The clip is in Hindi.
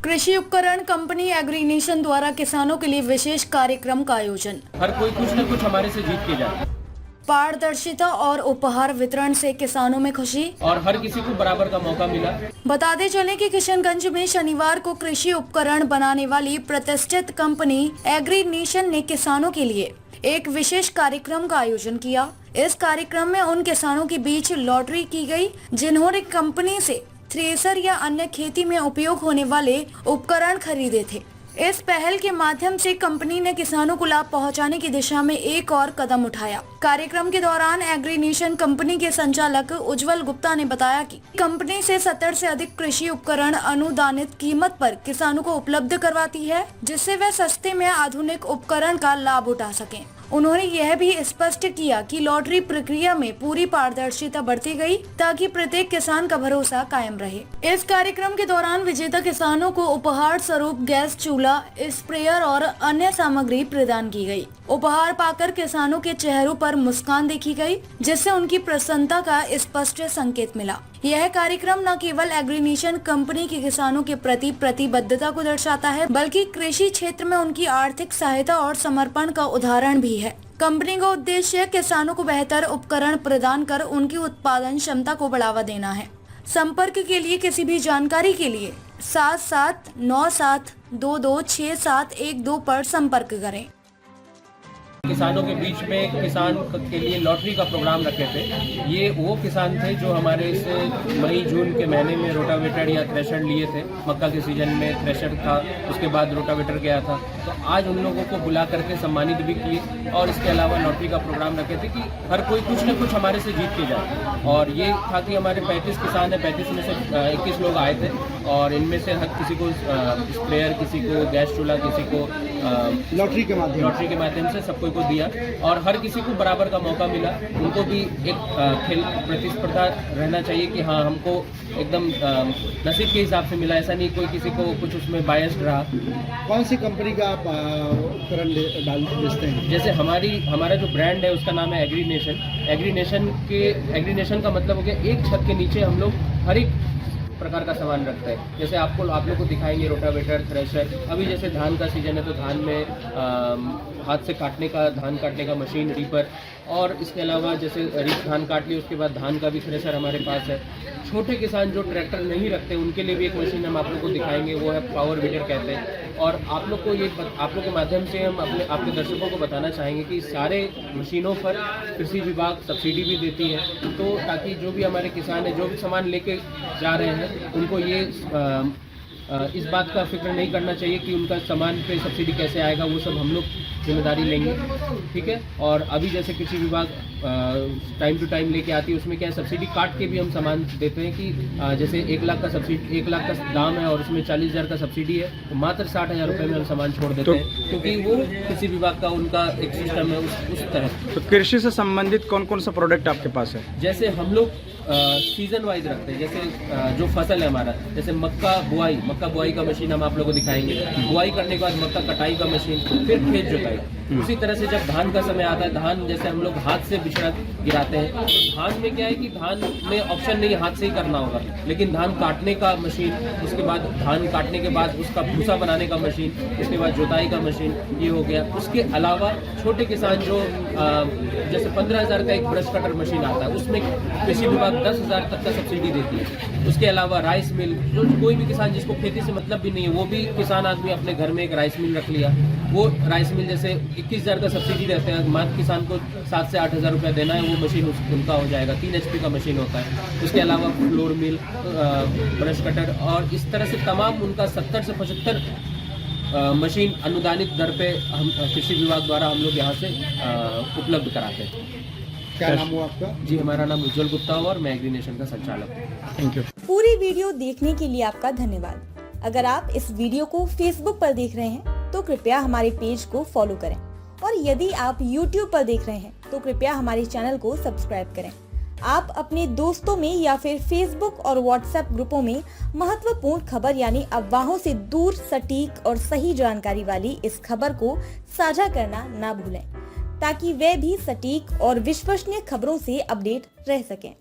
कृषि उपकरण कंपनी एग्रीनेशन द्वारा किसानों के लिए विशेष कार्यक्रम का आयोजन। हर कोई कुछ न कुछ हमारे से जीत के जाए। पारदर्शिता और उपहार वितरण से किसानों में खुशी और हर किसी को बराबर का मौका मिला। बताते चले कि किशनगंज में शनिवार को कृषि उपकरण बनाने वाली प्रतिष्ठित कंपनी एग्रीनेशन ने किसानों के लिए एक विशेष कार्यक्रम का आयोजन किया। इस कार्यक्रम में उन किसानों के बीच लॉटरी की गई जिन्होंने कंपनी से थ्रेसर या अन्य खेती में उपयोग होने वाले उपकरण खरीदे थे। इस पहल के माध्यम से कंपनी ने किसानों को लाभ पहुंचाने की दिशा में एक और कदम उठाया। कार्यक्रम के दौरान एग्रीनेशन कंपनी के संचालक उज्जवल गुप्ता ने बताया कि कंपनी से 70 से अधिक कृषि उपकरण अनुदानित कीमत पर किसानों को उपलब्ध करवाती है, जिससे वे सस्ते में आधुनिक उपकरण का लाभ उठा सकें। उन्होंने यह भी स्पष्ट किया कि लॉटरी प्रक्रिया में पूरी पारदर्शिता बरती गई ताकि प्रत्येक किसान का भरोसा कायम रहे। इस कार्यक्रम के दौरान विजेता किसानों को उपहार स्वरूप गैस चूल्हा, स्प्रेयर और अन्य सामग्री प्रदान की गई। उपहार पाकर किसानों के चेहरों पर मुस्कान देखी गई, जिससे उनकी प्रसन्नता का स्पष्ट संकेत मिला। यह कार्यक्रम न केवल एग्रीनेशन कंपनी के किसानों के प्रति प्रतिबद्धता को दर्शाता है, बल्कि कृषि क्षेत्र में उनकी आर्थिक सहायता और समर्पण का उदाहरण भी है। कंपनी का उद्देश्य किसानों को बेहतर उपकरण प्रदान कर उनकी उत्पादन क्षमता को बढ़ावा देना है। संपर्क के लिए किसी भी जानकारी के लिए 7797226712 पर संपर्क करें। किसानों के बीच में किसान के लिए लॉटरी का प्रोग्राम रखे थे। ये वो किसान थे जो हमारे इस मई जून के महीने में रोटावेटर या थ्रेशर लिए थे। मक्का के सीजन में थ्रेशर था, उसके बाद रोटावेटर गया था। तो आज उन लोगों को बुला करके सम्मानित भी किए और इसके अलावा लॉटरी का प्रोग्राम रखे थे कि हर कोई कुछ न कुछ हमारे से जीत के जाए। और ये था कि हमारे 35 किसान है, 35 में से 21 लोग आए थे और इनमें से हर किसी को स्प्रेयर, किसी को गैस चूल्हा, किसी को लॉटरी के माध्यम से सबको को दिया और हर किसी को बराबर का मौका मिला। उनको भी एक खेल प्रतिस्पर्धा रहना चाहिए कि हाँ, हमको एकदम नसीब के हिसाब से मिला, ऐसा नहीं कोई किसी को कुछ उसमें बायस्ड रहा। कौन सी कंपनी का आप उपकरण बेचते हैं? जैसे हमारा जो ब्रांड है उसका नाम है एग्रीनेशन का मतलब हो गया एक छत के नीचे हम लोग हर एक प्रकार का सामान रखता है। जैसे आप लोग को दिखाएंगे रोटावेटर, थ्रेशर। अभी जैसे धान का सीजन है तो धान में हाथ से धान काटने का मशीन, रीपर, और इसके अलावा जैसे धान काट ली उसके बाद धान का भी थ्रेशर हमारे पास है। छोटे किसान जो ट्रैक्टर नहीं रखते उनके लिए भी एक मशीन हम आप लोग को दिखाएंगे, वो है पावर वीडर कहते हैं। और आप लोग के माध्यम से हम आपके दर्शकों को बताना चाहेंगे कि सारे मशीनों पर कृषि विभाग सब्सिडी भी देती है, तो ताकि जो भी हमारे किसान हैं जो भी सामान लेके जा रहे हैं उनको ये इस बात का फिक्र नहीं करना चाहिए कि उनका सामान पे सब्सिडी कैसे आएगा, वो सब हम लोग जिम्मेदारी लेंगे, ठीक है। और अभी जैसे कृषि विभाग टाइम टू टाइम लेके आती है, उसमें क्या है सब्सिडी काट के भी हम सामान देते हैं कि जैसे 1 लाख का दाम है और उसमें 40,000 का सब्सिडी है, तो मात्र 60,000 रुपये में हम सामान छोड़ देते हैं, क्योंकि वो कृषि विभाग का उनका एक सिस्टम है उस तरह। तो कृषि से संबंधित कौन कौन सा प्रोडक्ट आपके पास है? जैसे हम लोग सीजन वाइज रखते हैं। जैसे जो फसल है हमारा, जैसे मक्का बुआई का मशीन हम आप लोगों को दिखाएंगे। बुआई करने के बाद मक्का कटाई का मशीन, फिर खेत जोताई। उसी तरह से जब धान का समय आता है, धान जैसे हम लोग हाथ से बिछड़ा गिराते हैं, तो धान में क्या है कि धान में ऑप्शन नहीं, हाथ से ही करना होगा, लेकिन धान काटने का मशीन, उसके बाद धान काटने के बाद उसका भूसा बनाने का मशीन, उसके बाद जोताई का मशीन, ये हो गया। उसके अलावा छोटे किसान जो जैसे 15,000 का एक ब्रश कटर मशीन आता है, उसमें कृषि विभाग 10,000 तक का सब्सिडी देती है। उसके अलावा राइस मिल, जो कोई भी किसान जिसको खेती से मतलब भी नहीं है, वो भी किसान आदमी अपने घर में एक राइस मिल रख लिया, वो राइस मिल जैसे 21,000 का सब्सिडी रहता है, मात्र किसान को 7 से 8,000 रुपया देना है, वो मशीन उनका हो जाएगा। 3 HP का मशीन होता है। उसके अलावा फ्लोर मिल, ब्रश कटर, और इस तरह से तमाम उनका 70 से 75 मशीन अनुदानित दर पे हम कृषि विभाग द्वारा हम लोग यहाँ से उपलब्ध कराते हैं। क्या नाम हुआ आपका? जी, हमारा नाम उज्जवल गुप्ता हुआ और मैं एग्रीनेशन का संचालक हूँ। Thank you. पूरी वीडियो देखने के लिए आपका धन्यवाद। अगर आप इस वीडियो को फेसबुक पर देख रहे हैं तो कृपया हमारे पेज को फॉलो करें, और यदि आप यूट्यूब पर देख रहे हैं तो कृपया हमारे चैनल को सब्सक्राइब करें। आप अपने दोस्तों में या फिर फेसबुक और व्हाट्सएप ग्रुपों में महत्वपूर्ण खबर यानी अफवाहों से दूर सटीक और सही जानकारी वाली इस खबर को साझा करना ना भूलें, ताकि वे भी सटीक और विश्वसनीय खबरों से अपडेट रह सकें।